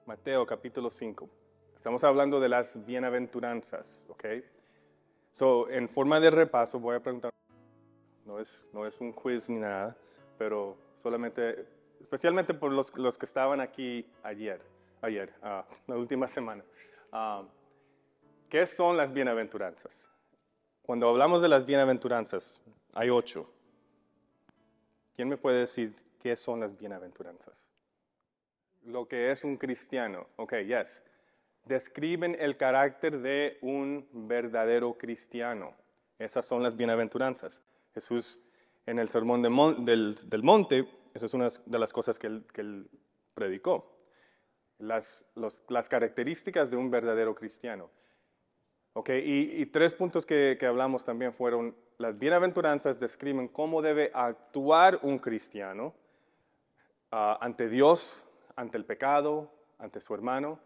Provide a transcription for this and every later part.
Mateo capítulo 5. Estamos hablando de las bienaventuranzas, ¿ok? En forma de repaso voy a preguntar, no es un quiz ni nada, pero solamente, especialmente por los que estaban aquí ayer, la última semana. ¿Qué son las bienaventuranzas? Cuando hablamos de las bienaventuranzas, hay 8. ¿Quién me puede decir qué son las bienaventuranzas? Lo que es un cristiano. Ok, yes. Describen el carácter de un verdadero cristiano. Esas son las bienaventuranzas. Jesús, en el sermón del monte, esa es una de las cosas que él predicó. Las características de un verdadero cristiano. Ok, y 3 puntos que hablamos también fueron, las bienaventuranzas describen cómo debe actuar un cristiano ante Dios, ante el pecado, ante su hermano.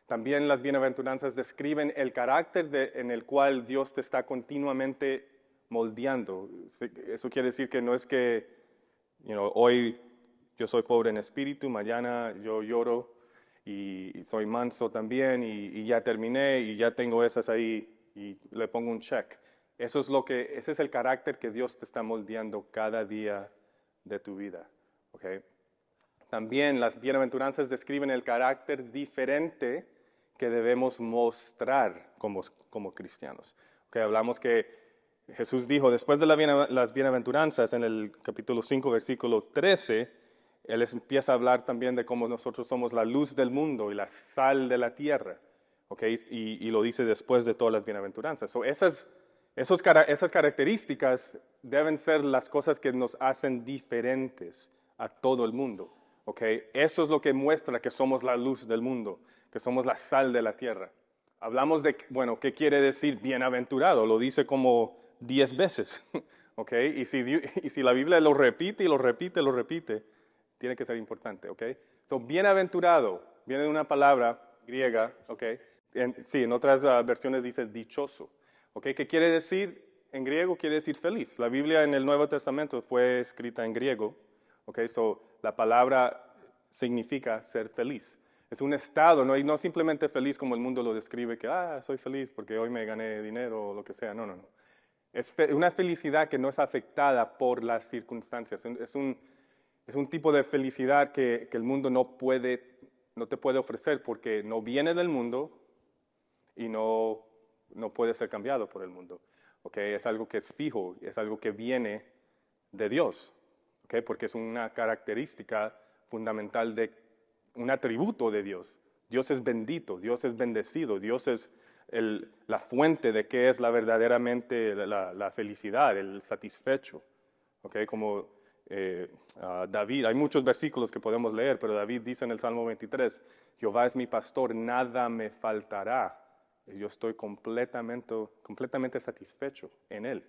También las bienaventuranzas describen el carácter en el cual Dios te está continuamente moldeando. Eso quiere decir que no es que, hoy yo soy pobre en espíritu, mañana yo lloro y soy manso también y ya terminé y ya tengo esas ahí y le pongo un check. Ese es el carácter que Dios te está moldeando cada día de tu vida. ¿Okay? También las bienaventuranzas describen el carácter diferente que debemos mostrar como cristianos. Okay, hablamos que Jesús dijo, después de las bienaventuranzas, en el capítulo 5, versículo 13, Él empieza a hablar también de cómo nosotros somos la luz del mundo y la sal de la tierra. Okay, y lo dice después de todas las bienaventuranzas. Esas características deben ser las cosas que nos hacen diferentes a todo el mundo. Okay, eso es lo que muestra que somos la luz del mundo, que somos la sal de la tierra. Hablamos de, ¿qué quiere decir bienaventurado? Lo dice como 10 veces. Okay, y si la Biblia lo repite y lo repite, tiene que ser importante. Okay, bienaventurado viene de una palabra griega. Okay, en otras versiones dice dichoso. Okay, ¿qué quiere decir? En griego quiere decir feliz. La Biblia en el Nuevo Testamento fue escrita en griego. Okay, la palabra significa ser feliz. Es un estado, no simplemente feliz como el mundo lo describe, que soy feliz porque hoy me gané dinero o lo que sea. No. Es una felicidad que no es afectada por las circunstancias. Es un tipo de felicidad que el mundo no te puede ofrecer porque no viene del mundo y no puede ser cambiado por el mundo. Okay, es algo que es fijo, es algo que viene de Dios. Okay, porque es una característica fundamental de un atributo de Dios. Dios es bendito, Dios es bendecido, Dios es la fuente de qué es verdaderamente la felicidad, el satisfecho. Okay, como David, hay muchos versículos que podemos leer, pero David dice en el Salmo 23, Jehová es mi pastor, nada me faltará. Yo estoy completamente satisfecho en Él.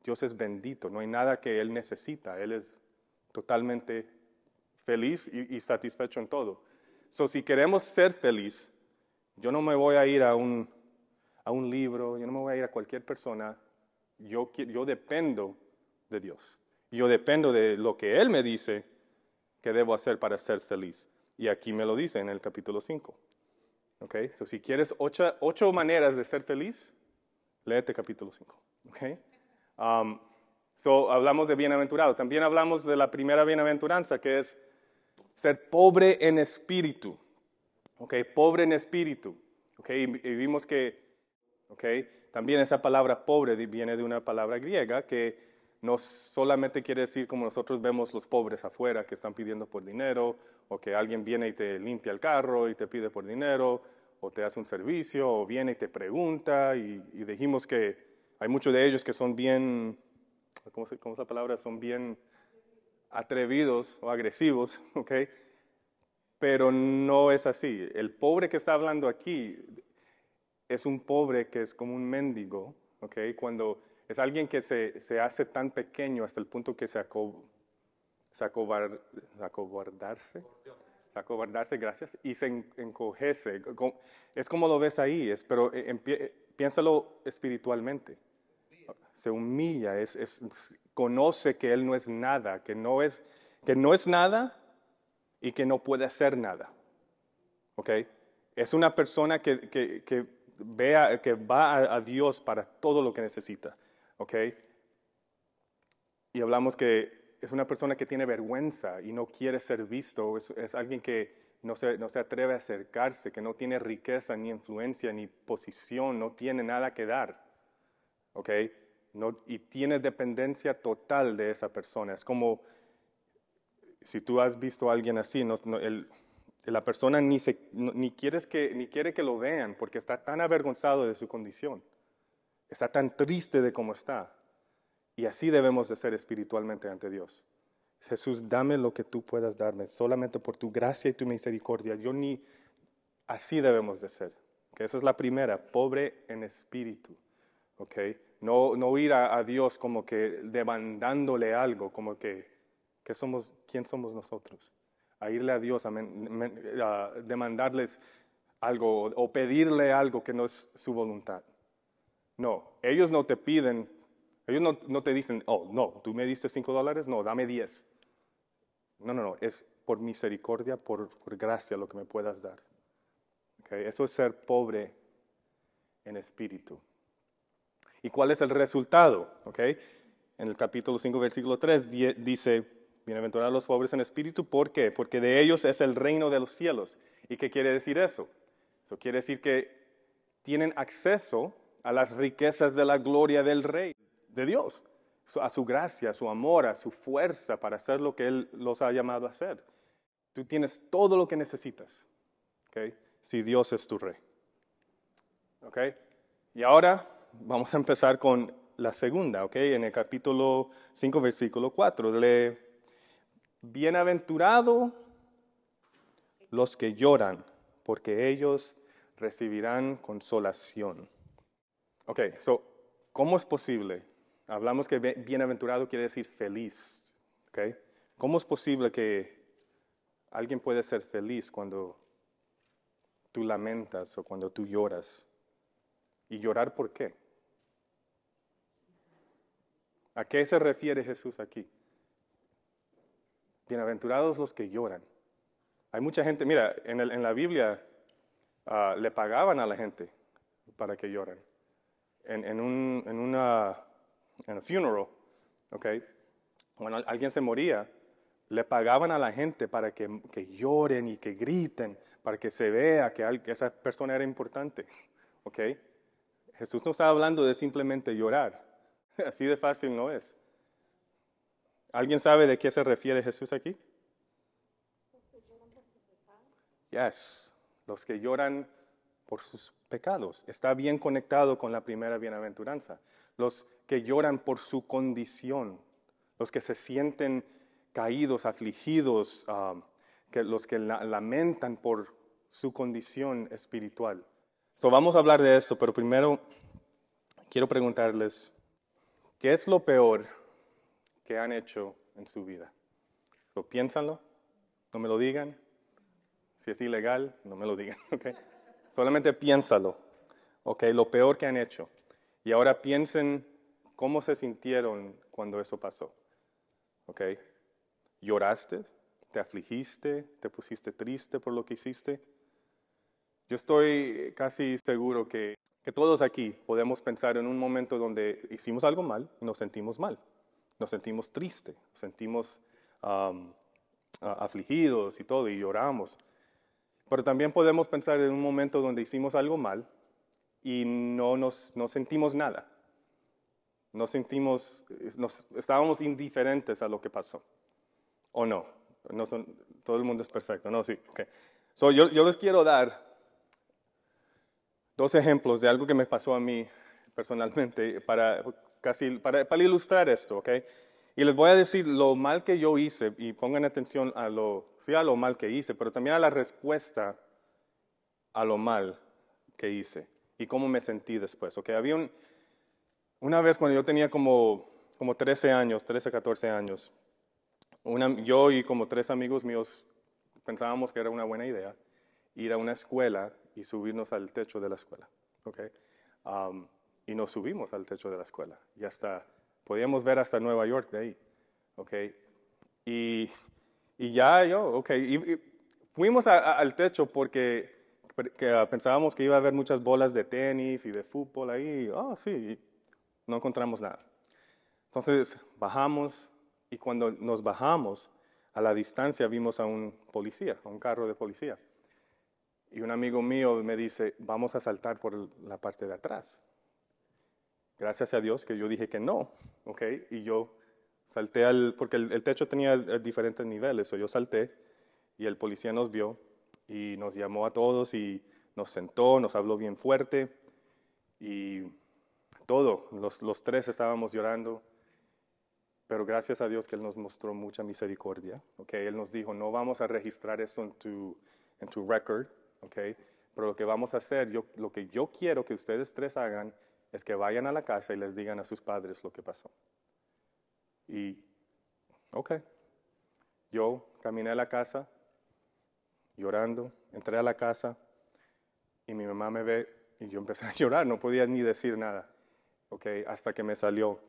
Dios es bendito, no hay nada que Él necesita, Él es totalmente feliz y satisfecho en todo. Si queremos ser feliz, yo no me voy a ir a un libro, yo no me voy a ir a cualquier persona, yo dependo de Dios. Yo dependo de lo que Él me dice que debo hacer para ser feliz. Y aquí me lo dice en el capítulo 5. Okay? Si quieres 8 maneras de ser feliz, léete capítulo 5. Okay? Hablamos de bienaventurado. También hablamos de la primera bienaventuranza, que es ser pobre en espíritu. Okay, pobre en espíritu. Okay, y vimos que también esa palabra pobre viene de una palabra griega que no solamente quiere decir como nosotros vemos los pobres afuera que están pidiendo por dinero, o que alguien viene y te limpia el carro y te pide por dinero, o te hace un servicio, o viene y te pregunta, y dijimos que hay muchos de ellos que son bien, ¿cómo es la palabra? Son bien atrevidos o agresivos, ¿ok? Pero no es así. El pobre que está hablando aquí es un pobre que es como un mendigo, ¿ok? Cuando es alguien que se hace tan pequeño hasta el punto que se acobardarse, gracias, y se encojece. Es como lo ves ahí, pero piénsalo espiritualmente. Se humilla, conoce que él no es nada, que no es nada y que no puede hacer nada. ¿ok? Es una persona que va a Dios para todo lo que necesita, ¿ok? Y hablamos que es una persona que tiene vergüenza y no quiere ser visto, es alguien que no se atreve a acercarse, que no tiene riqueza, ni influencia, ni posición, no tiene nada que dar, ¿ok? Y tiene dependencia total de esa persona. Es como si tú has visto a alguien así, la persona ni quiere que lo vean porque está tan avergonzado de su condición, está tan triste de cómo está. Y así debemos de ser espiritualmente ante Dios. Jesús, dame lo que tú puedas darme, solamente por tu gracia y tu misericordia. Así debemos de ser. Okay, esa es la primera, pobre en espíritu. Okay, no ir a Dios como que demandándole algo, como que ¿quién somos nosotros? A irle a Dios a demandarles algo o pedirle algo que no es su voluntad. No, ellos no te piden, ellos no te dicen, oh, no, tú me diste $5, no, dame 10. No, es por misericordia, por gracia lo que me puedas dar. Okay, eso es ser pobre en espíritu. ¿Y cuál es el resultado? Okay, en el capítulo 5, versículo 3 dice, bienaventurados los pobres en espíritu, ¿por qué? Porque de ellos es el reino de los cielos. ¿Y qué quiere decir eso? Eso quiere decir que tienen acceso a las riquezas de la gloria del Rey, de Dios, a su gracia, a su amor, a su fuerza para hacer lo que Él los ha llamado a hacer. Tú tienes todo lo que necesitas, ¿okay? Si Dios es tu Rey. ¿Okay? Y ahora vamos a empezar con la segunda, ¿okay? En el capítulo 5, versículo 4. Bienaventurado los que lloran, porque ellos recibirán consolación. Ok, ¿cómo es posible? Hablamos que bienaventurado quiere decir feliz. ¿Okay? ¿Cómo es posible que alguien puede ser feliz cuando tú lamentas o cuando tú lloras? ¿Y llorar por qué? ¿A qué se refiere Jesús aquí? Bienaventurados los que lloran. Hay mucha gente, mira, en la Biblia le pagaban a la gente para que lloren. En un funeral, ¿okay? Cuando alguien se moría, le pagaban a la gente para que lloren y que griten, para que se vea que esa persona era importante, ¿okay? Jesús no está hablando de simplemente llorar, así de fácil no es. ¿Alguien sabe de qué se refiere Jesús aquí? Yes, los que lloran por sus pecados. Está bien conectado con la primera bienaventuranza. Los que lloran por su condición, los que se sienten caídos, afligidos, los que lamentan por su condición espiritual. Vamos a hablar de esto, pero primero quiero preguntarles, ¿qué es lo peor que han hecho en su vida? Piénsanlo, no me lo digan. Si es ilegal, no me lo digan, ¿ok? Solamente piénsalo, ¿ok? Lo peor que han hecho. Y ahora piensen cómo se sintieron cuando eso pasó, ¿ok? ¿Lloraste? ¿Te afligiste? ¿Te pusiste triste por lo que hiciste? Yo estoy casi seguro que todos aquí podemos pensar en un momento donde hicimos algo mal y nos sentimos mal. Nos sentimos tristes, nos sentimos afligidos y todo, y lloramos. Pero también podemos pensar en un momento donde hicimos algo mal y no sentimos nada. Estábamos indiferentes a lo que pasó. ¿O no? Todo el mundo es perfecto. No, sí. Okay. Yo les quiero dar 2 ejemplos de algo que me pasó a mí personalmente para ilustrar esto, ¿ok? Y les voy a decir lo mal que yo hice, y pongan atención a lo mal que hice, pero también a la respuesta a lo mal que hice y cómo me sentí después, ¿ok? Había una vez cuando yo tenía como 13 años, 13, 14 años, yo y como 3 amigos míos pensábamos que era una buena idea ir a una escuela y subirnos al techo de la escuela, ¿ok? Y nos subimos al techo de la escuela y podíamos ver hasta Nueva York de ahí, ¿ok? Y ya ok, y fuimos al techo porque pensábamos que iba a haber muchas bolas de tenis y de fútbol ahí. Oh, sí, no encontramos nada. Entonces bajamos y cuando nos bajamos, a la distancia vimos a un policía, a un carro de policía. Y un amigo mío me dice, vamos a saltar por la parte de atrás. Gracias a Dios que yo dije que no, ¿ok? Y yo salté porque el techo tenía diferentes niveles, yo salté y el policía nos vio y nos llamó a todos y nos sentó, nos habló bien fuerte y todo, los tres estábamos llorando. Pero gracias a Dios que Él nos mostró mucha misericordia, ¿ok? Él nos dijo, no vamos a registrar eso en tu record, ¿ok? Pero lo que vamos a hacer, lo que yo quiero que ustedes tres hagan es que vayan a la casa y les digan a sus padres lo que pasó. Y, ok, yo caminé a la casa llorando, entré a la casa y mi mamá me ve y yo empecé a llorar, no podía ni decir nada, ¿ok? Hasta que me salió.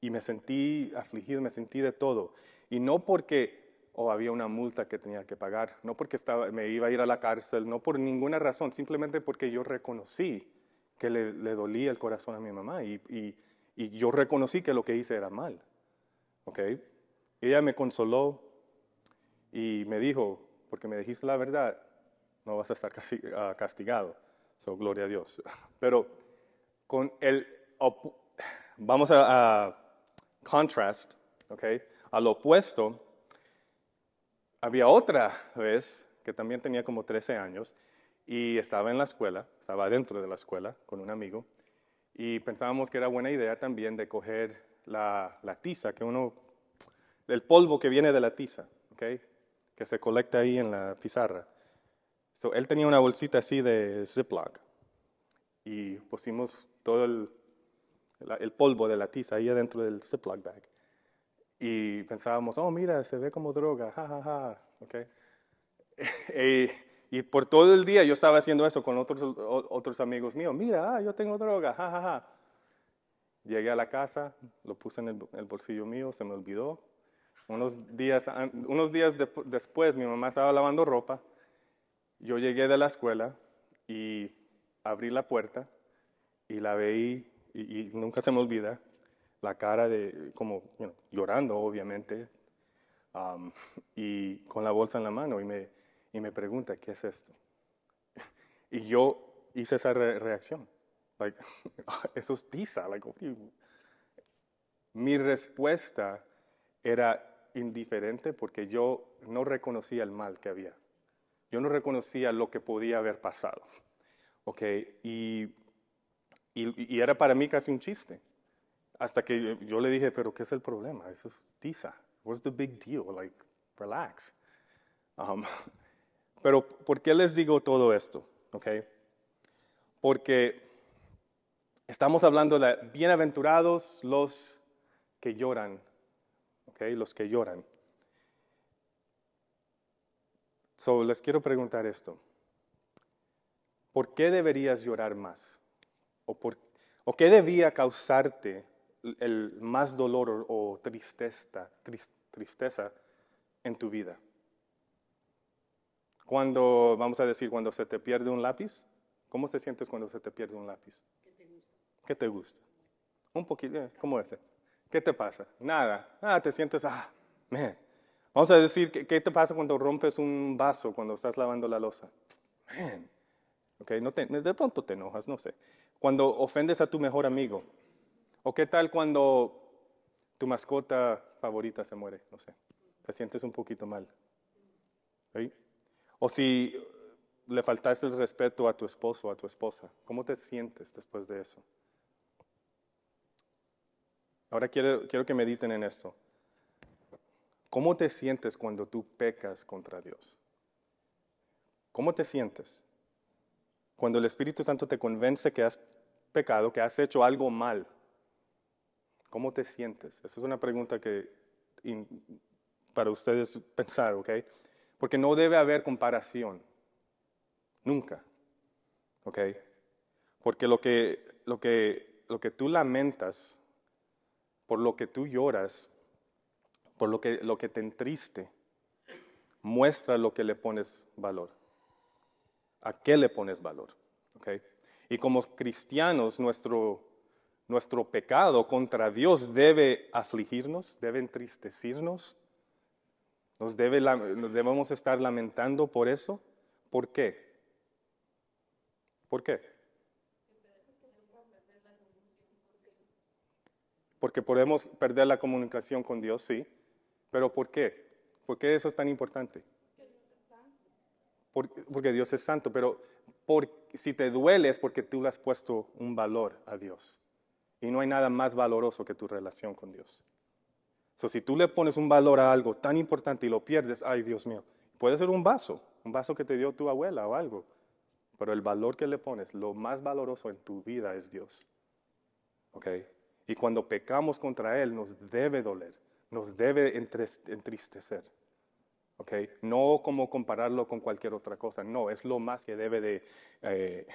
Y me sentí afligido, me sentí de todo. Y no porque había una multa que tenía que pagar, no porque me iba a ir a la cárcel, no por ninguna razón, simplemente porque yo reconocí que le dolía el corazón a mi mamá y yo reconocí que lo que hice era mal. ¿Okay? Ella me consoló y me dijo, porque me dijiste la verdad, no vas a estar castigado. So, gloria a Dios. Pero con vamos a contrast, ¿okay? Al opuesto, había otra vez que también tenía como 13 años y estaba en la escuela, estaba dentro de la escuela con un amigo y pensábamos que era buena idea también de coger la tiza, el polvo que viene de la tiza, ¿okay? Que se colecta ahí en la pizarra. So, él tenía una bolsita así de Ziploc y pusimos todo el polvo de la tiza ahí adentro del Ziploc bag. Y pensábamos, oh, mira, se ve como droga, ja, ja, ja, ¿okay? Y por todo el día yo estaba haciendo eso con otros amigos míos. Mira, yo tengo droga, ja, ja, ja. Llegué a la casa, lo puse en el bolsillo mío, se me olvidó. Unos días después mi mamá estaba lavando ropa. Yo llegué de la escuela y abrí la puerta y la veí y nunca se me olvida la cara de como llorando obviamente y con la bolsa en la mano y me pregunta ¿qué es esto? Y yo hice esa reacción, like, eso es tiza, like, mi respuesta era indiferente porque yo no reconocía el mal que había. Yo no reconocía lo que podía haber pasado. ¿Okay? Y era para mí casi un chiste. Hasta que yo le dije, pero ¿qué es el problema? Eso es tiza. What's the big deal? Like, relax. Um, pero ¿por qué les digo todo esto? ¿Okay? Porque estamos hablando de bienaventurados los que lloran. ¿Okay? Los que lloran. So, les quiero preguntar esto. ¿Por qué deberías llorar más? ¿O qué debía causarte el más dolor o tristeza en tu vida? Vamos a decir, cuando se te pierde un lápiz, ¿cómo te sientes cuando se te pierde un lápiz? ¿Qué te gusta? Un poquito, ¿cómo ese? ¿Qué te pasa? Nada. Te sientes, man. Vamos a decir, ¿qué te pasa cuando rompes un vaso cuando estás lavando la loza? Man. Okay, de pronto te enojas, no sé. Cuando ofendes a tu mejor amigo. ¿O qué tal cuando tu mascota favorita se muere? No sé. Te sientes un poquito mal. ¿Sí? O si le faltaste el respeto a tu esposo o a tu esposa. ¿Cómo te sientes después de eso? Ahora quiero que mediten en esto. ¿Cómo te sientes cuando tú pecas contra Dios? ¿Cómo te sientes? Cuando el Espíritu Santo te convence que has pecado, que has hecho algo mal. ¿Cómo te sientes? Esa es una pregunta para ustedes pensar, ¿ok? Porque no debe haber comparación. Nunca. ¿Ok? Porque lo que tú lamentas, por lo que tú lloras, por lo que te entriste, muestra lo que le pones valor. ¿A qué le pones valor? ¿Okay? Y como cristianos, nuestro pecado contra Dios debe afligirnos, debe entristecernos, nos debemos estar lamentando por eso. ¿Por qué? ¿Por qué? Porque podemos perder la comunicación con Dios, sí. ¿Pero por qué? ¿Por qué eso es tan importante? Porque Dios es santo, pero si te duele es porque tú le has puesto un valor a Dios. Y no hay nada más valoroso que tu relación con Dios. Si tú le pones un valor a algo tan importante y lo pierdes, ay Dios mío, puede ser un vaso que te dio tu abuela o algo, pero el valor que le pones, lo más valoroso en tu vida es Dios. ¿Ok? Y cuando pecamos contra Él nos debe doler, nos debe entristecer. ¿Okay? No como compararlo con cualquier otra cosa, no, es lo más que debe de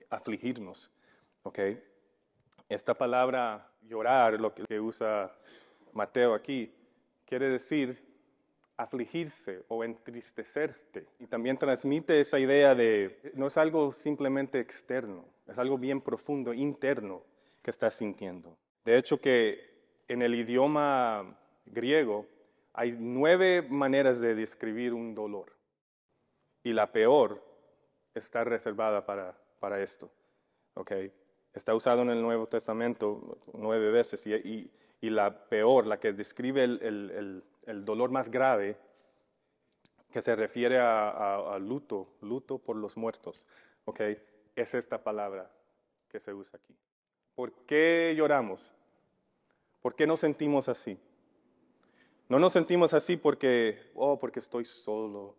afligirnos. ¿Okay? Esta palabra llorar, lo que usa Mateo aquí, quiere decir afligirse o entristecerte. Y también transmite esa idea de, no es algo simplemente externo, es algo bien profundo, interno que estás sintiendo. De hecho que en el idioma griego, hay 9 maneras de describir un dolor y la peor está reservada para esto. ¿Okay? Está usado en el Nuevo Testamento 9 veces y la peor, la que describe el dolor más grave, que se refiere a luto por los muertos. ¿Okay? Es esta palabra que se usa aquí. ¿Por qué lloramos? ¿Por qué nos sentimos así? No nos sentimos así porque estoy solo,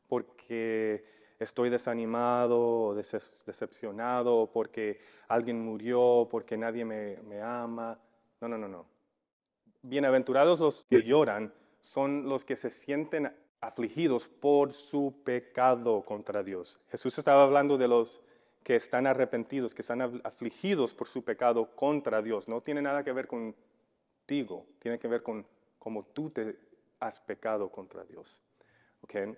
porque estoy desanimado o decepcionado, o porque alguien murió, porque nadie me ama. No. Bienaventurados los que lloran son los que se sienten afligidos por su pecado contra Dios. Jesús estaba hablando de los que están arrepentidos, que están afligidos por su pecado contra Dios. No tiene nada que ver contigo, tiene que ver con cómo tú te has pecado contra Dios. ¿Okay?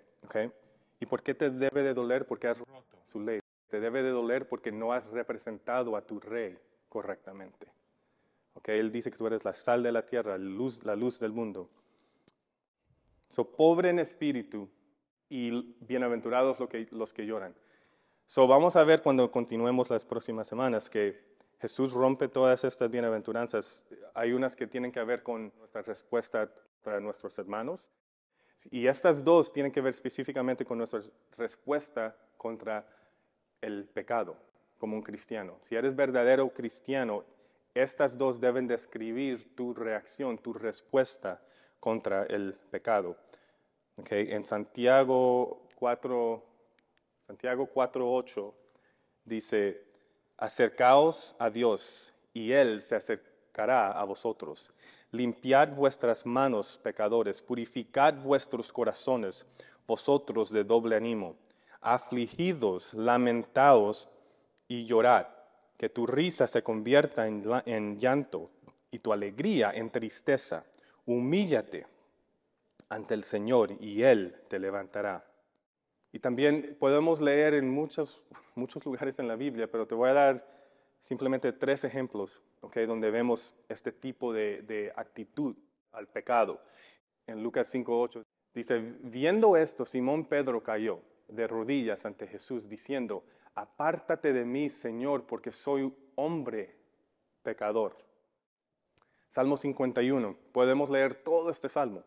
¿Y por qué te debe de doler? Porque has roto su ley. Te debe de doler porque no has representado a tu rey correctamente. ¿Okay? Él dice que tú eres la sal de la tierra, la luz del mundo. Pobre en espíritu y bienaventurados los que lloran. Vamos a ver cuando continuemos las próximas semanas que Jesús rompe todas estas bienaventuranzas. Hay unas que tienen que ver con nuestra respuesta para nuestros hermanos. Y estas dos tienen que ver específicamente con nuestra respuesta contra el pecado como un cristiano. Si eres verdadero cristiano, estas dos deben describir tu reacción, tu respuesta contra el pecado. Okay? En Santiago 4:8 dice, acercaos a Dios y Él se acercará a vosotros. Limpiad vuestras manos, pecadores, purificad vuestros corazones, vosotros de doble ánimo. Afligidos, lamentaos y llorad, que tu risa se convierta en llanto y tu alegría en tristeza. Humíllate ante el Señor y Él te levantará. Y también podemos leer en muchos lugares en la Biblia, pero te voy a dar simplemente 3 ejemplos, ¿okay? Donde vemos este tipo de actitud al pecado. En Lucas 5:8 dice, viendo esto, Simón Pedro cayó de rodillas ante Jesús, diciendo, apártate de mí, Señor, porque soy hombre pecador. Salmo 51, podemos leer todo este salmo.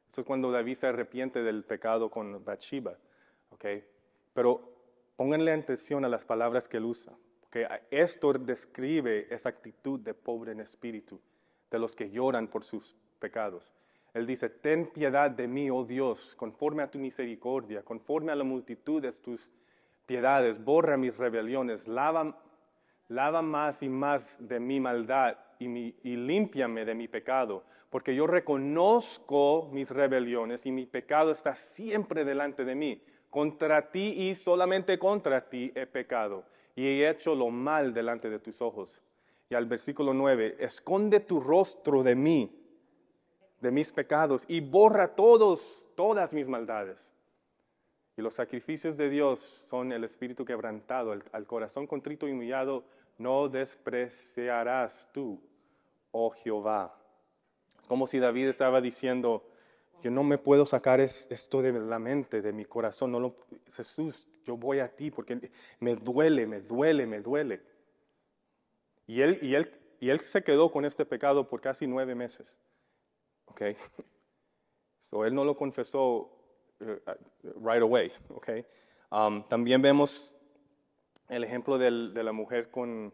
Esto es cuando David se arrepiente del pecado con Bathsheba. Okay. Pero pónganle atención a las palabras que él usa. Okay. Esto describe esa actitud de pobre en espíritu, de los que lloran por sus pecados. Él dice, ten piedad de mí, oh Dios, conforme a tu misericordia, conforme a la multitud de tus piedades, borra mis rebeliones, lava más y más de mi maldad y límpiame de mi pecado, porque yo reconozco mis rebeliones y mi pecado está siempre delante de mí. Contra ti y solamente contra ti he pecado y he hecho lo mal delante de tus ojos. Y al versículo 9, esconde tu rostro de mí, de mis pecados, y borra todas mis maldades. Y los sacrificios de Dios son el espíritu quebrantado, al corazón contrito y humillado no despreciarás tú, oh Jehová. Es como si David estaba diciendo, yo no me puedo sacar esto de la mente, de mi corazón. Jesús, yo voy a ti porque me duele, me duele, me duele. Y él se quedó con este pecado por casi 9 meses. Okay. So, él no lo confesó right away. Okay. También vemos el ejemplo de la mujer con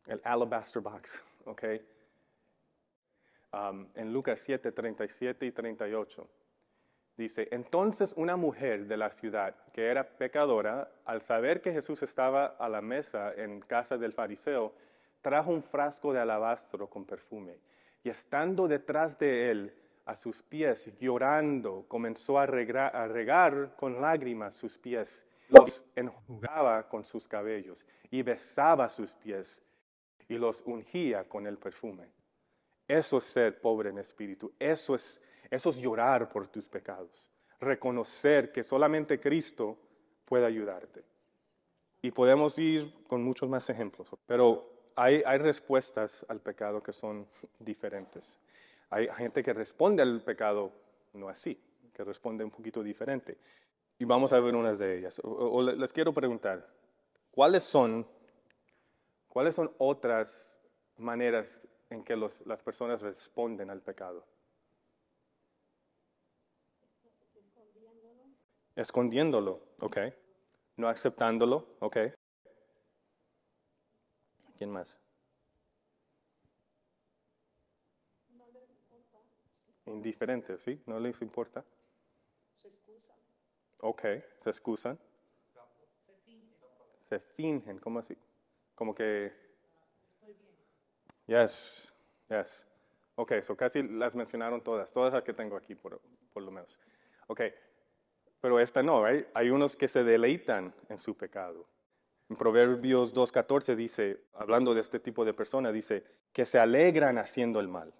el alabaster box. Okay. En Lucas 7, 37 y 38. Dice, entonces una mujer de la ciudad que era pecadora, al saber que Jesús estaba a la mesa en casa del fariseo, trajo un frasco de alabastro con perfume. Y estando detrás de él, a sus pies, llorando, comenzó a regar con lágrimas sus pies. Los enjugaba con sus cabellos y besaba sus pies y los ungía con el perfume. Eso es ser pobre en espíritu. Eso es llorar por tus pecados. Reconocer que solamente Cristo puede ayudarte. Y podemos ir con muchos más ejemplos. Pero hay respuestas al pecado que son diferentes. Hay gente que responde al pecado no así, que responde un poquito diferente. Y vamos a ver unas de ellas. Les quiero preguntar, ¿cuáles son otras maneras en que las personas responden al pecado? Escondiéndolo, ok. No aceptándolo, ok. ¿Quién más? Indiferente, ¿sí? ¿No les importa? Se excusan. Ok, se excusan. Se fingen. Se fingen, ¿cómo así? Como que, Estoy bien. yes. Ok, so casi las mencionaron todas las que tengo aquí por lo menos. Ok, pero esta no, ¿right? Hay unos que se deleitan en su pecado. En Proverbios 2:14 dice, hablando de este tipo de persona, dice que se alegran haciendo el mal.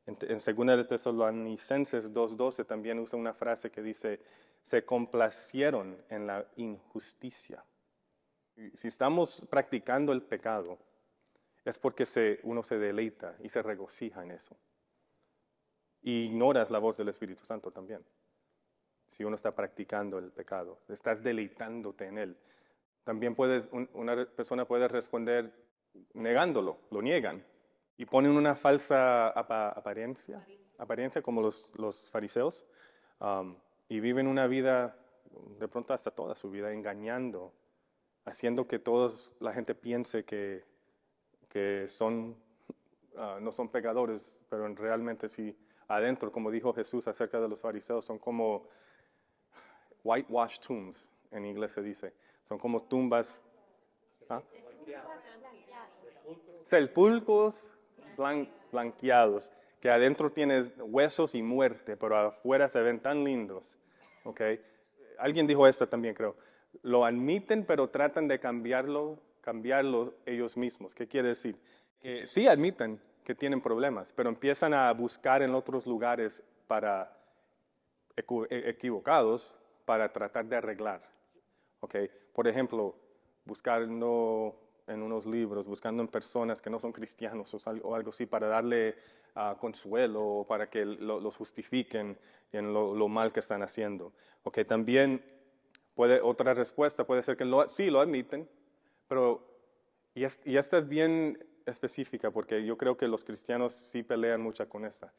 En 2 de Tesalonicenses 2:12 también usa una frase que dice, se complacieron en la injusticia. Y si estamos practicando el pecado, es porque uno se deleita y se regocija en eso. Y ignoras la voz del Espíritu Santo también. Si uno está practicando el pecado, estás deleitándote en él. También una persona puede responder negándolo, lo niegan. Y ponen una falsa apariencia como los fariseos, y viven una vida, de pronto hasta toda su vida, engañando, haciendo que la gente piense que no son pecadores, pero realmente sí, adentro, como dijo Jesús acerca de los fariseos, son como whitewashed tombs, en inglés se dice, son como tumbas, ¿ah? Sepulcros blanqueados, que adentro tienes huesos y muerte, pero afuera se ven tan lindos. ¿Okay? Alguien dijo esto también, creo. Lo admiten, pero tratan de cambiarlo ellos mismos. ¿Qué quiere decir? Que sí admiten que tienen problemas, pero empiezan a buscar en otros lugares equivocados para tratar de arreglar. ¿Okay? Por ejemplo, buscando en unos libros, buscando en personas que no son cristianos o algo así para darle consuelo o para que los justifiquen en lo mal que están haciendo. Okay, también otra respuesta puede ser que sí lo admiten, pero y esta es bien específica porque yo creo que los cristianos sí pelean mucho con esta.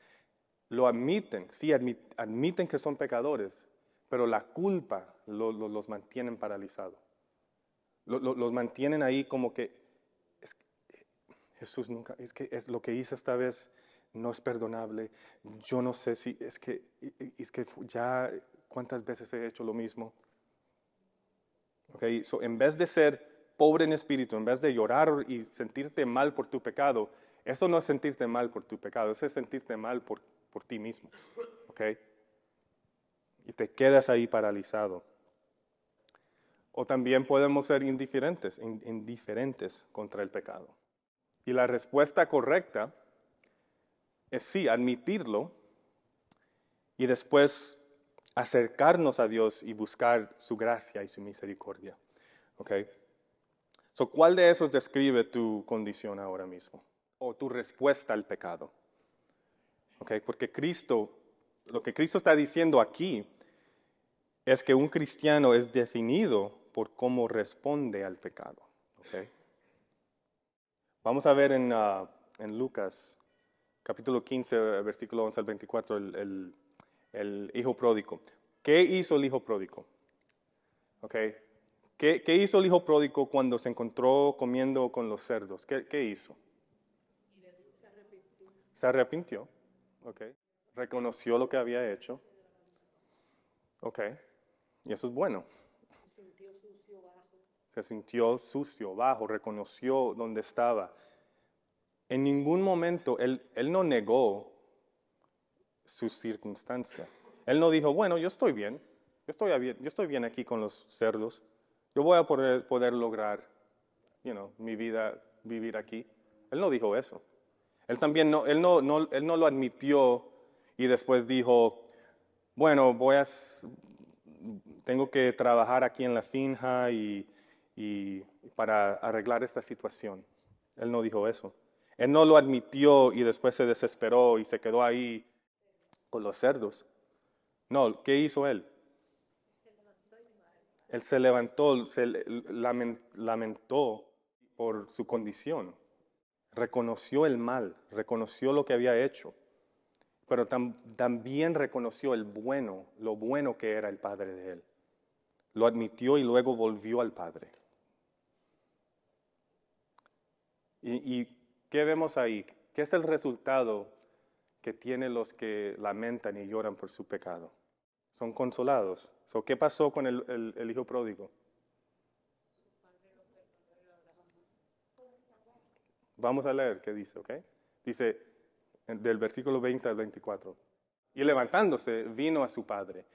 Lo admiten, sí admiten que son pecadores, pero la culpa los mantienen paralizados. Los mantienen ahí como que Jesús nunca, es lo que hice esta vez no es perdonable. Yo no sé si es que ya cuántas veces he hecho lo mismo. Okay, so en vez de ser pobre en espíritu, en vez de llorar y sentirte mal por tu pecado, eso no es sentirte mal por tu pecado, eso es sentirte mal por ti mismo. Okay? Y te quedas ahí paralizado. O también podemos ser indiferentes contra el pecado. Y la respuesta correcta es sí, admitirlo y después acercarnos a Dios y buscar su gracia y su misericordia. ¿Okay? So, ¿cuál de esos describe tu condición ahora mismo? O tu respuesta al pecado. ¿Okay? Porque lo que Cristo está diciendo aquí es que un cristiano es definido por cómo responde al pecado. ¿Okay? Vamos a ver en Lucas, capítulo 15, versículo 11 al 24, el hijo pródigo. ¿Qué hizo el hijo pródigo? ¿Okay? ¿Qué hizo el hijo pródigo cuando se encontró comiendo con los cerdos? ¿Qué hizo? Se arrepintió. Okay. Reconoció lo que había hecho. Okay. Y eso es bueno. Se sintió sucio, bajo, reconoció dónde estaba. En ningún momento él no negó su circunstancia. Él no dijo, bueno, yo estoy bien. Yo estoy bien aquí con los cerdos. Yo voy a poder lograr, mi vida, vivir aquí. Él no dijo eso. Él también él no lo admitió y después dijo, bueno, tengo que trabajar aquí en la finja y para arreglar esta situación. Él no dijo eso. Él no lo admitió y después se desesperó y se quedó ahí con los cerdos. No, ¿qué hizo él? Él se levantó, lamentó por su condición. Reconoció el mal, reconoció lo que había hecho, pero también reconoció lo bueno que era el Padre de él. Lo admitió y luego volvió al Padre. ¿Y qué vemos ahí? ¿Qué es el resultado que tienen los que lamentan y lloran por su pecado? Son consolados. ¿Qué pasó con el hijo pródigo? Vamos a leer qué dice, ¿ok? Dice del versículo 20 al 24. Y levantándose, vino a su padre.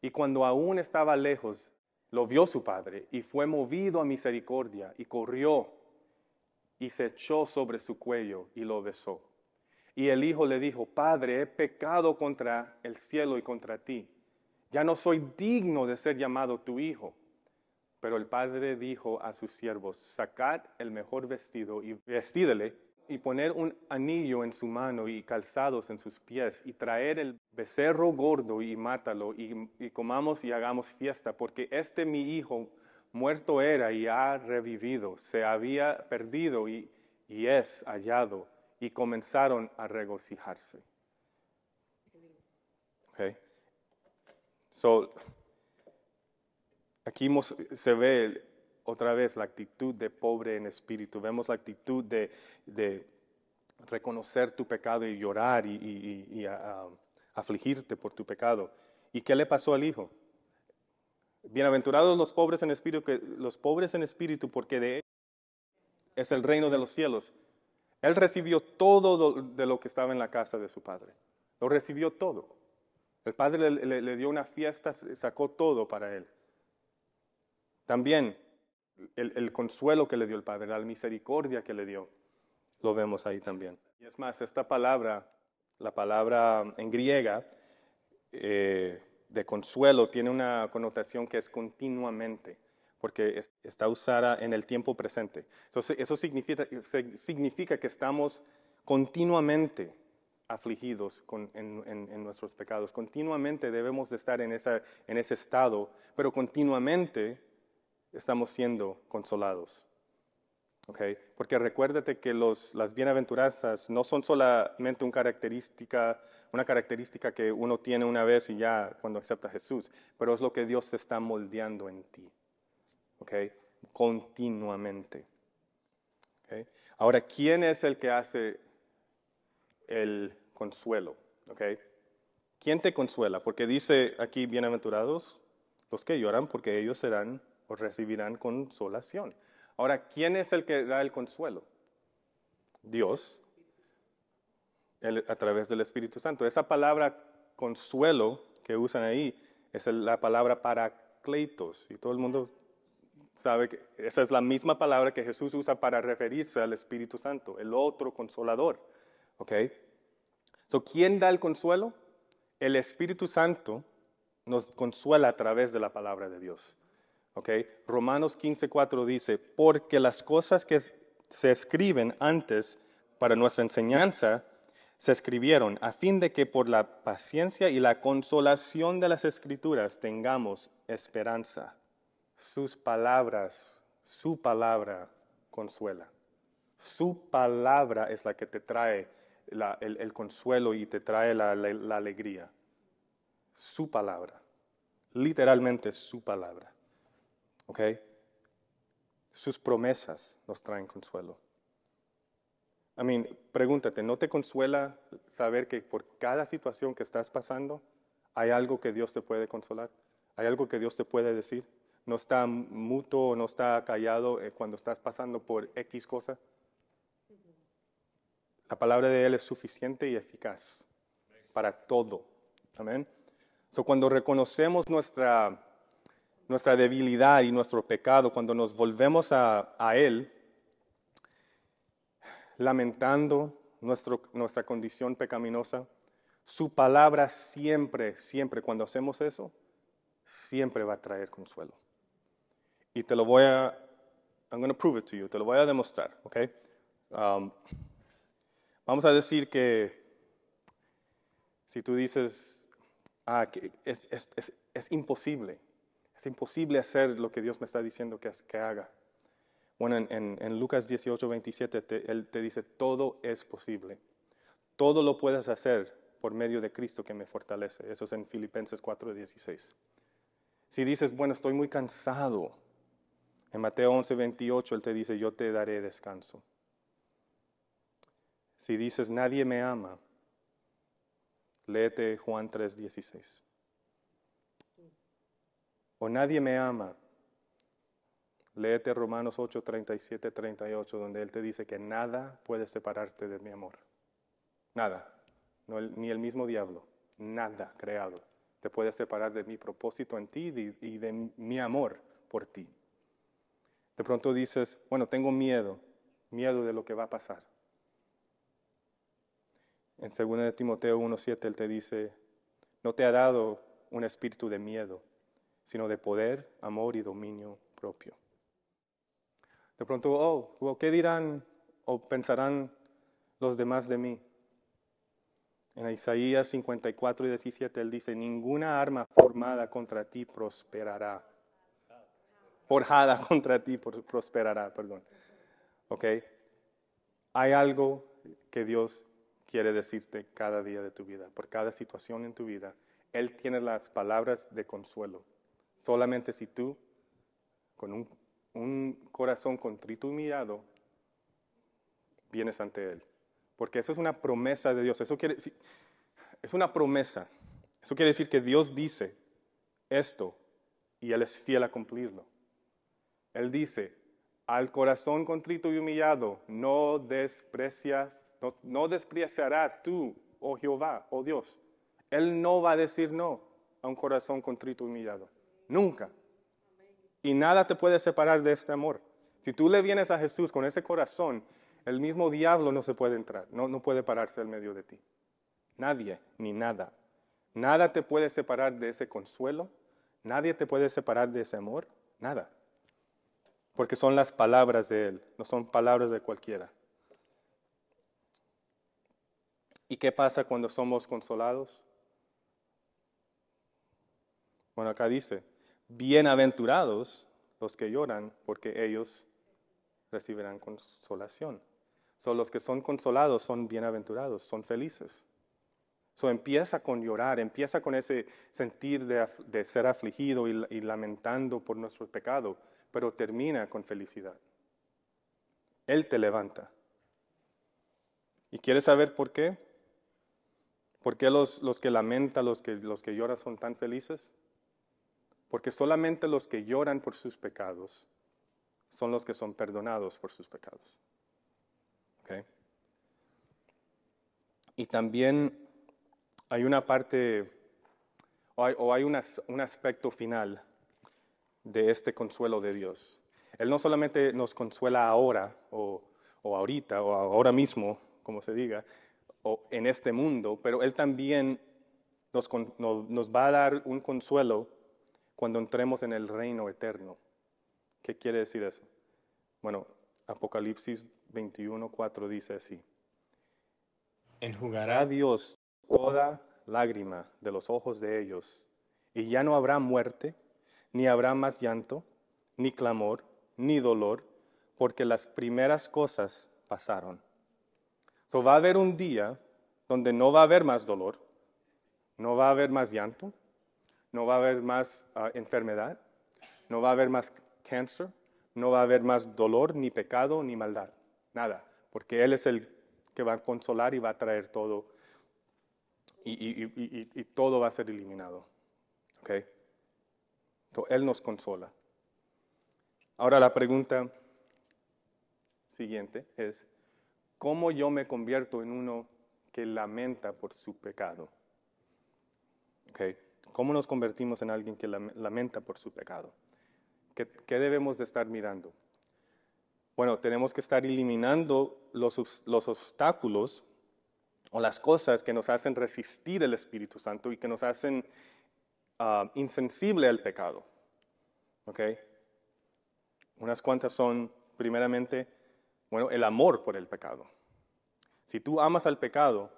Y cuando aún estaba lejos, lo vio su padre, y fue movido a misericordia, y corrió, y se echó sobre su cuello, y lo besó. Y el hijo le dijo, Padre, he pecado contra el cielo y contra ti. Ya no soy digno de ser llamado tu hijo. Pero el padre dijo a sus siervos, sacad el mejor vestido y vestídele, y poner un anillo en su mano y calzados en sus pies, y traer el becerro gordo y mátalo, y comamos y hagamos fiesta, porque mi hijo muerto era y ha revivido, se había perdido y es hallado, y comenzaron a regocijarse. Okay. Aquí se ve otra vez la actitud de pobre en espíritu. Vemos la actitud de reconocer tu pecado y llorar y afligirte por tu pecado. ¿Y qué le pasó al hijo? Bienaventurados los pobres en espíritu, porque de ellos es el reino de los cielos. Él recibió todo de lo que estaba en la casa de su padre. Lo recibió todo. El padre le dio una fiesta, sacó todo para él. También el consuelo que le dio el Padre, la misericordia que le dio, lo vemos ahí también. Y es más, esta palabra, la palabra en griega de consuelo, tiene una connotación que es continuamente, porque está usada en el tiempo presente. Entonces, eso significa que estamos continuamente afligidos en nuestros pecados. Continuamente debemos de estar en ese estado, pero continuamente estamos siendo consolados. ¿Okay? Porque recuérdate que las bienaventuranzas no son solamente una característica que uno tiene una vez y ya cuando acepta a Jesús, pero es lo que Dios está moldeando en ti. ¿Okay? Continuamente. ¿Okay? Ahora, ¿quién es el que hace el consuelo? ¿Okay? ¿Quién te consuela? Porque dice aquí, bienaventurados los que lloran, porque ellos serán o recibirán consolación. Ahora, ¿quién es el que da el consuelo? Dios, a través del Espíritu Santo. Esa palabra consuelo que usan ahí es la palabra paracletos. Y todo el mundo sabe que esa es la misma palabra que Jesús usa para referirse al Espíritu Santo, el otro consolador. ¿Ok? ¿Quién da el consuelo? El Espíritu Santo nos consuela a través de la palabra de Dios. ¿Okay? Romanos 15:4 dice, porque las cosas que se escriben antes para nuestra enseñanza se escribieron a fin de que por la paciencia y la consolación de las Escrituras tengamos esperanza. Sus palabras, su palabra consuela. Su palabra es la que te trae el consuelo y te trae la alegría. Su palabra. Literalmente su palabra. ¿Ok? Sus promesas nos traen consuelo. Pregúntate, ¿no te consuela saber que por cada situación que estás pasando hay algo que Dios te puede consolar? ¿Hay algo que Dios te puede decir? ¿No está mudo o no está callado cuando estás pasando por X cosa? La palabra de Él es suficiente y eficaz para todo. Amén. Cuando reconocemos nuestra debilidad y nuestro pecado, cuando nos volvemos a Él, lamentando nuestra condición pecaminosa, su palabra siempre, cuando hacemos eso, siempre va a traer consuelo. Y te lo I'm going to prove it to you, te lo voy a demostrar, ¿ok? Vamos a decir que si tú dices, que es imposible hacer lo que Dios me está diciendo que haga. Bueno, en Lucas 18:27 Él te dice, todo es posible. Todo lo puedes hacer por medio de Cristo que me fortalece. Eso es en Filipenses 4:16. Si dices, bueno, estoy muy cansado, en Mateo 11:28 Él te dice, yo te daré descanso. Si dices, nadie me ama, léete Juan 3:16. O nadie me ama, léete Romanos 8:37-38, donde Él te dice que nada puede separarte de mi amor. Nada, ni el mismo diablo, nada creado te puede separar de mi propósito en ti y de mi amor por ti. De pronto dices, bueno, tengo miedo de lo que va a pasar. En 2 de Timoteo 1:7 Él te dice, no te ha dado un espíritu de miedo, sino de poder, amor y dominio propio. De pronto, ¿qué dirán o pensarán los demás de mí? En Isaías 54:17 Él dice, ninguna arma formada contra ti prosperará. Forjada contra ti prosperará, perdón. ¿Ok? Hay algo que Dios quiere decirte cada día de tu vida, por cada situación en tu vida. Él tiene las palabras de consuelo. Solamente si tú, con un corazón contrito y humillado, vienes ante Él. Porque eso es una promesa de Dios. Es una promesa. Eso quiere decir que Dios dice esto y Él es fiel a cumplirlo. Él dice, al corazón contrito y humillado no despreciará tú, oh Jehová, oh Dios. Él no va a decir no a un corazón contrito y humillado. Nunca. Y nada te puede separar de este amor. Si tú le vienes a Jesús con ese corazón, el mismo diablo no se puede entrar, no puede pararse en medio de ti. Nadie, ni nada. Nada te puede separar de ese consuelo, nadie te puede separar de ese amor, nada. Porque son las palabras de Él, no son palabras de cualquiera. ¿Y qué pasa cuando somos consolados? Bueno, acá dice, bienaventurados los que lloran, porque ellos recibirán consolación. Los que son consolados son bienaventurados, son felices. Empieza con llorar, empieza con ese sentir de ser afligido y lamentando por nuestro pecado, pero termina con felicidad. Él te levanta. ¿Y quieres saber por qué? ¿Por qué los que lamentan, los que lloran son tan felices? Porque solamente los que lloran por sus pecados son los que son perdonados por sus pecados. ¿Okay? Y también hay una parte, hay un aspecto final de este consuelo de Dios. Él no solamente nos consuela ahora, o ahorita, o ahora mismo, como se diga, o en este mundo, pero Él también nos va a dar un consuelo cuando entremos en el reino eterno. ¿Qué quiere decir eso? Bueno, Apocalipsis 21:4 dice así: enjugará Dios toda lágrima de los ojos de ellos, y ya no habrá muerte, ni habrá más llanto, ni clamor, ni dolor, porque las primeras cosas pasaron. So, va a haber un día donde no va a haber más dolor, no va a haber más llanto, no va a haber más enfermedad, no va a haber más cáncer, no va a haber más dolor, ni pecado, ni maldad, nada, porque Él es el que va a consolar y va a traer todo, y todo va a ser eliminado. ¿Ok? Entonces, Él nos consola. Ahora la pregunta siguiente es, ¿cómo yo me convierto en uno que lamenta por su pecado? ¿Okay? ¿Cómo nos convertimos en alguien que lamenta por su pecado? ¿Qué debemos de estar mirando? Bueno, tenemos que estar eliminando los obstáculos o las cosas que nos hacen resistir el Espíritu Santo y que nos hacen insensible al pecado. ¿Ok? Unas cuantas son, primeramente, bueno, el amor por el pecado. Si tú amas al pecado,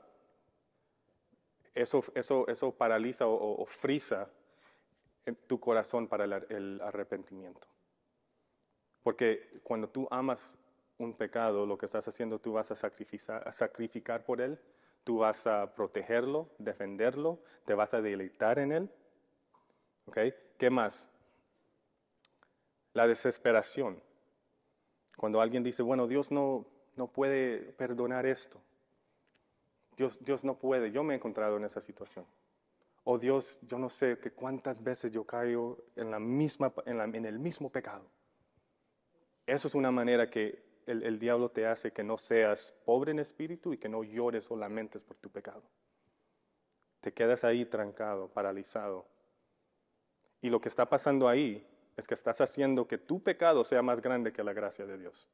eso paraliza o frisa tu corazón para el arrepentimiento. Porque cuando tú amas un pecado, lo que estás haciendo, tú vas a sacrificar por él, tú vas a protegerlo, defenderlo, te vas a deleitar en él. ¿Ok? ¿Qué más? La desesperación. Cuando alguien dice, bueno, Dios no puede perdonar esto. Dios no puede. Yo me he encontrado en esa situación. O Dios, yo no sé que cuántas veces yo caigo en el mismo pecado. Eso es una manera que el diablo te hace que no seas pobre en espíritu y que no llores o lamentes por tu pecado. Te quedas ahí trancado, paralizado. Y lo que está pasando ahí es que estás haciendo que tu pecado sea más grande que la gracia de Dios,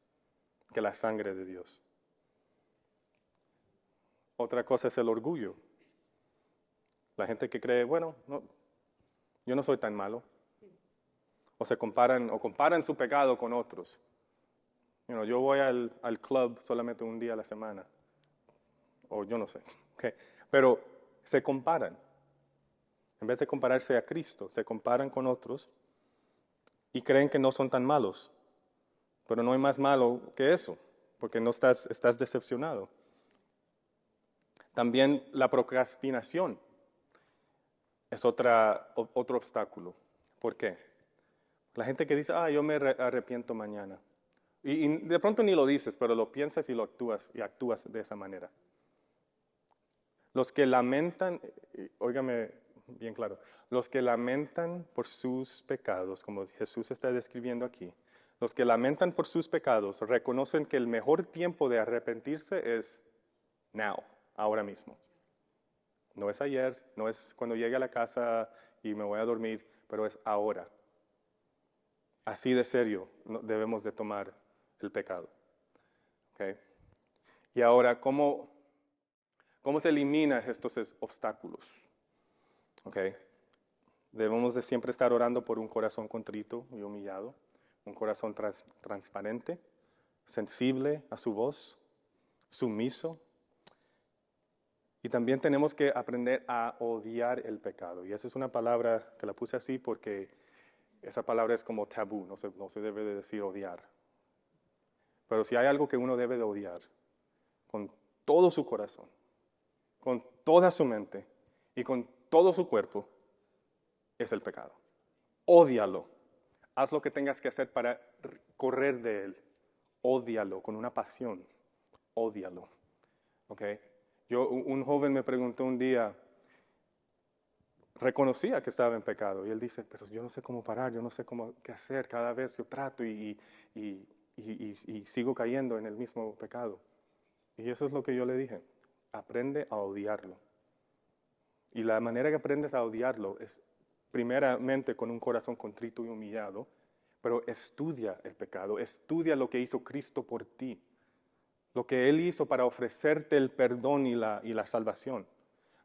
que la sangre de Dios. Otra cosa es el orgullo. La gente que cree, bueno, yo no soy tan malo. O comparan su pecado con otros. Yo voy al club solamente un día a la semana. O yo no sé. Okay. Pero se comparan. En vez de compararse a Cristo, se comparan con otros y creen que no son tan malos. Pero no hay más malo que eso, porque no estás decepcionado. También la procrastinación es otro obstáculo. ¿Por qué? La gente que dice, yo me arrepiento mañana. Y de pronto ni lo dices, pero lo piensas y lo actúas de esa manera. Los que lamentan, óigame bien claro, los que lamentan por sus pecados, como Jesús está describiendo aquí, los que lamentan por sus pecados reconocen que el mejor tiempo de arrepentirse es now, ahora mismo. No es ayer, no es cuando llegue a la casa y me voy a dormir, pero es ahora. Así de serio debemos de tomar el pecado. ¿Okay? Y ahora, ¿cómo se eliminan estos obstáculos? ¿Okay? Debemos de siempre estar orando por un corazón contrito y humillado, un corazón transparente, sensible a su voz, sumiso. Y también tenemos que aprender a odiar el pecado. Y esa es una palabra que la puse así porque esa palabra es como tabú, no se debe de decir odiar. Pero si hay algo que uno debe de odiar con todo su corazón, con toda su mente y con todo su cuerpo, es el pecado. Ódialo. Haz lo que tengas que hacer para correr de él. Ódialo con una pasión. Ódialo. ¿Ok? Un joven me preguntó un día, reconocía que estaba en pecado. Y él dice, pero yo no sé cómo parar, yo no sé qué hacer. Cada vez yo trato y sigo cayendo en el mismo pecado. Y eso es lo que yo le dije. Aprende a odiarlo. Y la manera que aprendes a odiarlo es primeramente con un corazón contrito y humillado, pero estudia el pecado, estudia lo que hizo Cristo por ti, lo que Él hizo para ofrecerte el perdón y la salvación.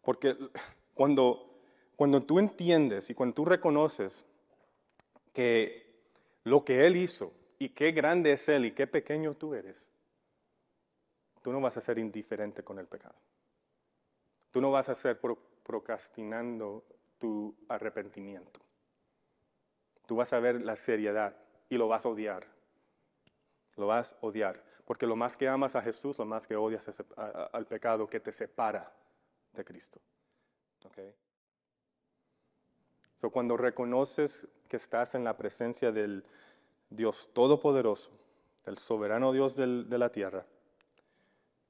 Porque Cuando tú entiendes y cuando tú reconoces que lo que Él hizo y qué grande es Él y qué pequeño tú eres, tú no vas a ser indiferente con el pecado. Tú no vas a ser procrastinando tu arrepentimiento. Tú vas a ver la seriedad y lo vas a odiar. Lo vas a odiar. Porque lo más que amas a Jesús, lo más que odias al pecado que te separa de Cristo. ¿Okay? So, cuando reconoces que estás en la presencia del Dios Todopoderoso, del soberano Dios de la tierra,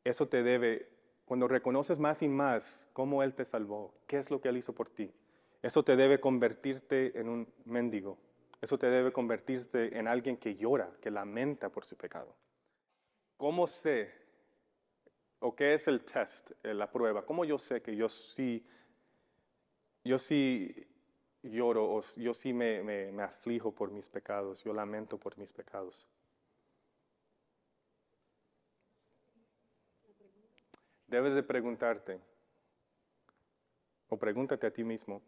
eso te debe, cuando reconoces más y más cómo Él te salvó, qué es lo que Él hizo por ti, eso te debe convertirte en un mendigo. Eso te debe convertirte en alguien que llora, que lamenta por su pecado. ¿Cómo sé, o qué es el test, la prueba? ¿Cómo yo sé que yo sí lloro o yo sí me aflijo por mis pecados, yo lamento por mis pecados? Debes de preguntarte, o pregúntate a ti mismo,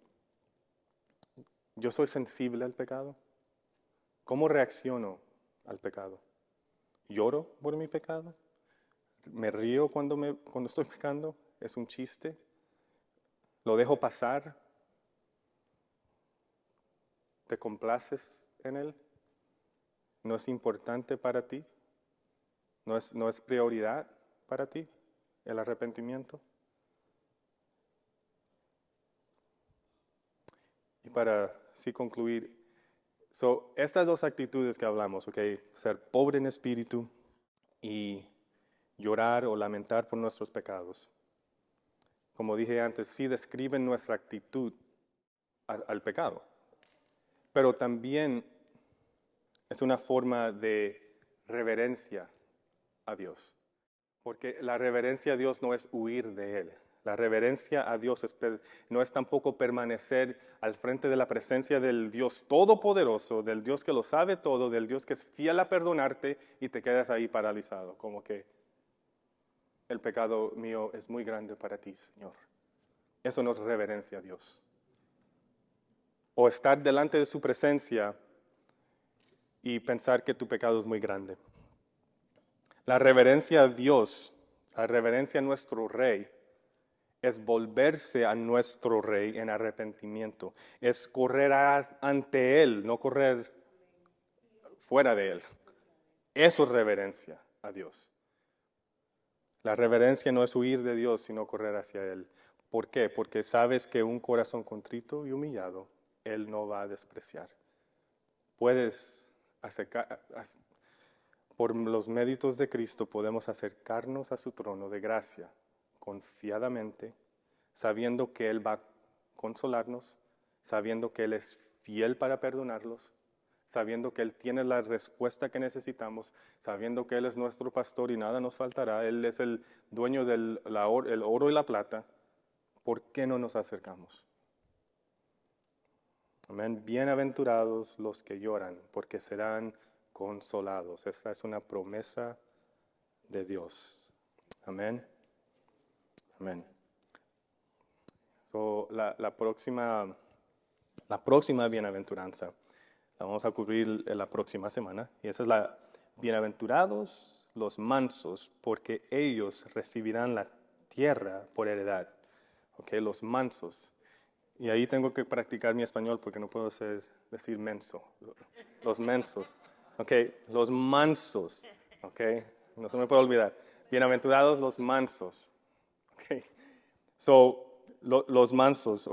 ¿yo soy sensible al pecado? ¿Cómo reacciono al pecado? ¿Lloro por mi pecado? ¿Me río cuando estoy pecando? ¿Es un chiste? ¿Lo dejo pasar? ¿Te complaces en él? ¿No es importante para ti? ¿No es prioridad para ti el arrepentimiento? Y para sí concluir, estas dos actitudes que hablamos, ser pobre en espíritu y llorar o lamentar por nuestros pecados, como dije antes, sí describen nuestra actitud al pecado, pero también es una forma de reverencia a Dios. Porque la reverencia a Dios no es huir de Él. La reverencia a Dios no es tampoco permanecer al frente de la presencia del Dios todopoderoso, del Dios que lo sabe todo, del Dios que es fiel a perdonarte y te quedas ahí paralizado, como que el pecado mío es muy grande para ti, Señor. Eso no es reverencia a Dios. O estar delante de su presencia y pensar que tu pecado es muy grande. La reverencia a Dios, la reverencia a nuestro Rey, es volverse a nuestro Rey en arrepentimiento. Es correr ante Él, no correr fuera de Él. Eso es reverencia a Dios. La reverencia no es huir de Dios, sino correr hacia Él. ¿Por qué? Porque sabes que un corazón contrito y humillado, Él no va a despreciar. Puedes por los méritos de Cristo podemos acercarnos a su trono de gracia confiadamente, sabiendo que Él va a consolarnos, sabiendo que Él es fiel para perdonarlos, sabiendo que Él tiene la respuesta que necesitamos, sabiendo que Él es nuestro pastor y nada nos faltará, Él es el dueño del el oro y la plata. ¿Por qué no nos acercamos? Amén. Bienaventurados los que lloran, porque serán consolados. Esta es una promesa de Dios. Amén. Amén. La próxima bienaventuranza la vamos a cubrir en la próxima semana. Y esa es la bienaventurados los mansos, porque ellos recibirán la tierra por heredad. Los mansos. Y ahí tengo que practicar mi español porque no puedo decir menso. Los mensos. Los mansos. No se me puede olvidar. Bienaventurados los mansos. Los mansos.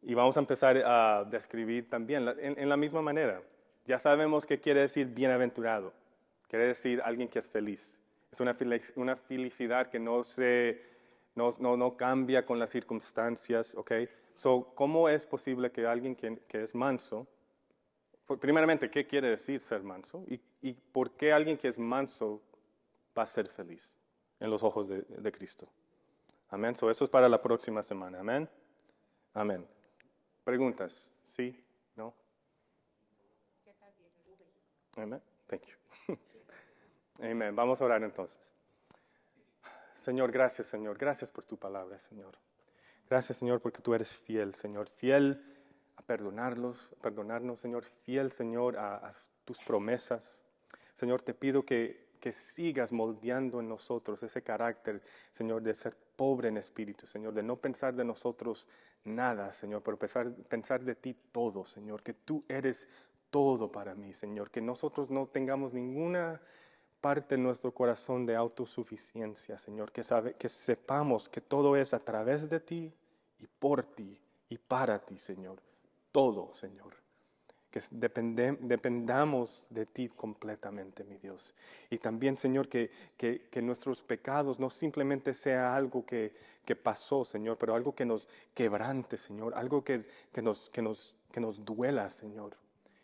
Y vamos a empezar a describir también en la misma manera. Ya sabemos qué quiere decir bienaventurado. Quiere decir alguien que es feliz. Es una felicidad que no cambia con las circunstancias, ¿cómo es posible que alguien que es manso, primeramente, qué quiere decir ser manso? ¿Y por qué alguien que es manso va a ser feliz en los ojos de Cristo? Amén. Eso es para la próxima semana. Amén. Amén. ¿Preguntas? ¿Sí? ¿No? Amén. Thank you. Amén. Vamos a orar entonces. Señor, gracias por tu palabra, Señor. Gracias, Señor, porque tú eres fiel, Señor, fiel a perdonarnos, Señor, fiel, Señor, a tus promesas. Señor, te pido que sigas moldeando en nosotros ese carácter, Señor, de ser pobre en espíritu, Señor, de no pensar de nosotros nada, Señor, pero pensar de ti todo, Señor, que tú eres todo para mí, Señor, que nosotros no tengamos ninguna parte en nuestro corazón de autosuficiencia, Señor, que sepamos que todo es a través de ti y por ti y para ti, Señor, todo, Señor. Que dependamos de ti completamente, mi Dios. Y también, Señor, que nuestros pecados no simplemente sea algo que pasó, Señor, pero algo que nos quebrante, Señor, algo que nos duela, Señor,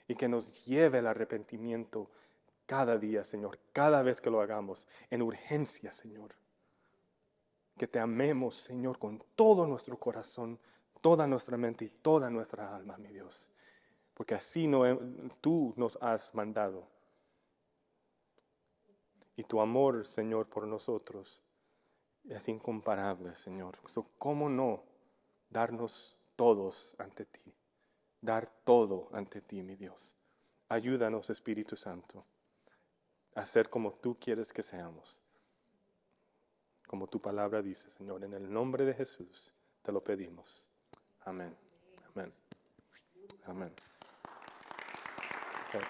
y que nos lleve al arrepentimiento cada día, Señor, cada vez que lo hagamos, en urgencia, Señor. Que te amemos, Señor, con todo nuestro corazón, toda nuestra mente y toda nuestra alma, mi Dios. Porque así tú nos has mandado. Y tu amor, Señor, por nosotros es incomparable, Señor. ¿Cómo no darnos todos ante ti? Dar todo ante ti, mi Dios. Ayúdanos, Espíritu Santo, a ser como tú quieres que seamos. Como tu palabra dice, Señor. En el nombre de Jesús te lo pedimos. Amén. Amén. Amén. Okay.